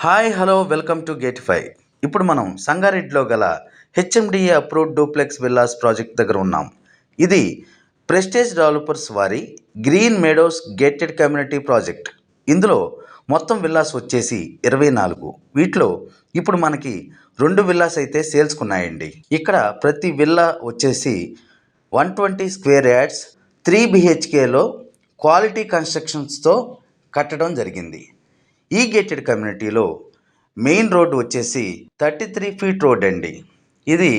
Hi hello welcome to Gatify. ఇప్పుడు మనం సంగారెడ్డిలో గల HMDA approved duplex villas project దగ్గర ఉన్నాం. ఇది ప్రెస్టేజ్ డెవలపర్స్ వారి green meadows gated community project. ఇందులో మొత్తం విల్లాస్ వచ్చేసి 24. వీటిలో ఇప్పుడు మనకి 2 విల్లాస్ అయితే సేల్స్కి ఉన్నాయండి. ఇక్కడ ప్రతి విల్లా వచ్చేసి 120 స్క్వేర్ యార్డ్స్ 3 BHKలో క్వాలిటీ కన్స్ట్రక్షన్స్తో కట్టడం జరిగింది. ఈ గేటెడ్ కమ్యూనిటీలో మెయిన్ రోడ్ వచ్చేసి 33 ఫీట్ రోడ్ అండి. ఇది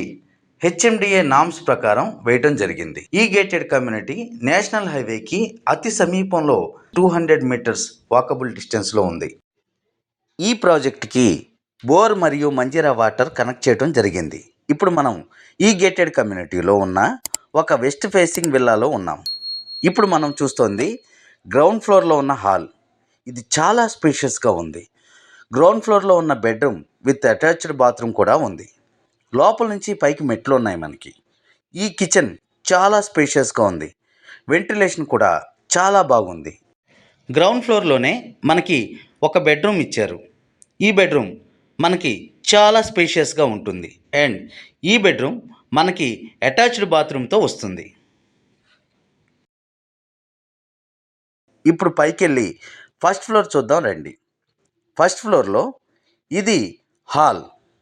హెచ్ఎండిఏ నామ్స్ ప్రకారం వేయటం జరిగింది. ఈ గేటెడ్ కమ్యూనిటీ నేషనల్ హైవేకి అతి సమీపంలో 200 మీటర్స్ వాకబుల్ డిస్టెన్స్లో ఉంది. ఈ ప్రాజెక్ట్కి బోర్ మరియు మంజీరా వాటర్ కనెక్ట్ చేయడం జరిగింది. ఇప్పుడు మనం ఈ గేటెడ్ కమ్యూనిటీలో ఉన్న ఒక వెస్ట్ ఫేసింగ్ విల్లాలో ఉన్నాం. ఇప్పుడు మనం చూస్తోంది గ్రౌండ్ ఫ్లోర్లో ఉన్న హాల్. ఇది చాలా స్పేషియస్గా ఉంది. గ్రౌండ్ ఫ్లోర్లో ఉన్న బెడ్రూమ్ విత్ అటాచ్డ్ బాత్రూమ్ కూడా ఉంది. లోపల నుంచి పైకి మెట్లు ఉన్నాయి మనకి. ఈ కిచెన్ చాలా స్పేషియస్గా ఉంది. వెంటిలేషన్ కూడా చాలా బాగుంది. గ్రౌండ్ ఫ్లోర్లోనే మనకి ఒక బెడ్రూమ్ ఇచ్చారు. ఈ బెడ్రూమ్ మనకి చాలా స్పేషియస్గా ఉంటుంది అండ్ ఈ బెడ్రూమ్ మనకి అటాచ్డ్ బాత్రూమ్తో వస్తుంది. ఇప్పుడు పైకి వెళ్ళి ఫస్ట్ ఫ్లోర్ చూద్దాం రండి. ఫస్ట్ ఫ్లోర్లో ఇది హాల్.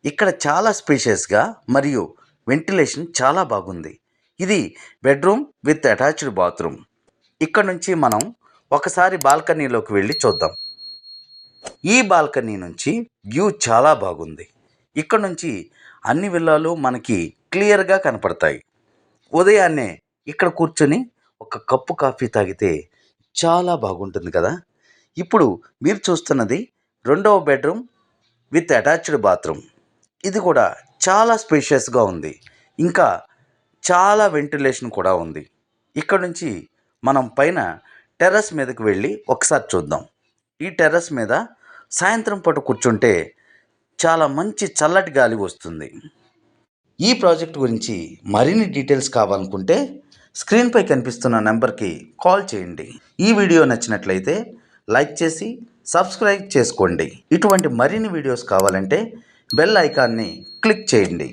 ఇక్కడ చాలా స్పేషియస్గా మరియు వెంటిలేషన్ చాలా బాగుంది. ఇది బెడ్రూమ్ విత్ అటాచ్డ్ బాత్రూమ్. ఇక్కడ నుంచి మనం ఒకసారి బాల్కనీలోకి వెళ్ళి చూద్దాం. ఈ బాల్కనీ నుంచి వ్యూ చాలా బాగుంది. ఇక్కడ నుంచి అన్ని విల్లాలు మనకి క్లియర్గా కనపడతాయి. ఉదయాన్నే ఇక్కడ కూర్చొని ఒక కప్పు కాఫీ తాగితే చాలా బాగుంటుంది కదా. ఇప్పుడు మీరు చూస్తున్నది 2వ బెడ్రూమ్ విత్ అటాచ్డ్ బాత్రూమ్. ఇది కూడా చాలా స్పేషియస్గా ఉంది. ఇంకా చాలా వెంటిలేషన్ కూడా ఉంది. ఇక్కడ నుంచి మనం పైన టెర్రస్ మీదకి వెళ్ళి ఒకసారి చూద్దాం. ఈ టెర్రస్ మీద సాయంత్రం పూట కూర్చుంటే చాలా మంచి చల్లటి గాలి వస్తుంది. ఈ ప్రాజెక్ట్ గురించి మరిన్ని డీటెయిల్స్ కావాలనుకుంటే స్క్రీన్పై కనిపిస్తున్న నెంబర్కి కాల్ చేయండి. ఈ వీడియో నచ్చినట్లయితే లైక్ చేసి సబ్స్క్రైబ్ చేసుకోండి. ఇటువంటి మరిన్ని వీడియోస్ కావాలంటే బెల్ ఐకాన్ని క్లిక్ చేయండి.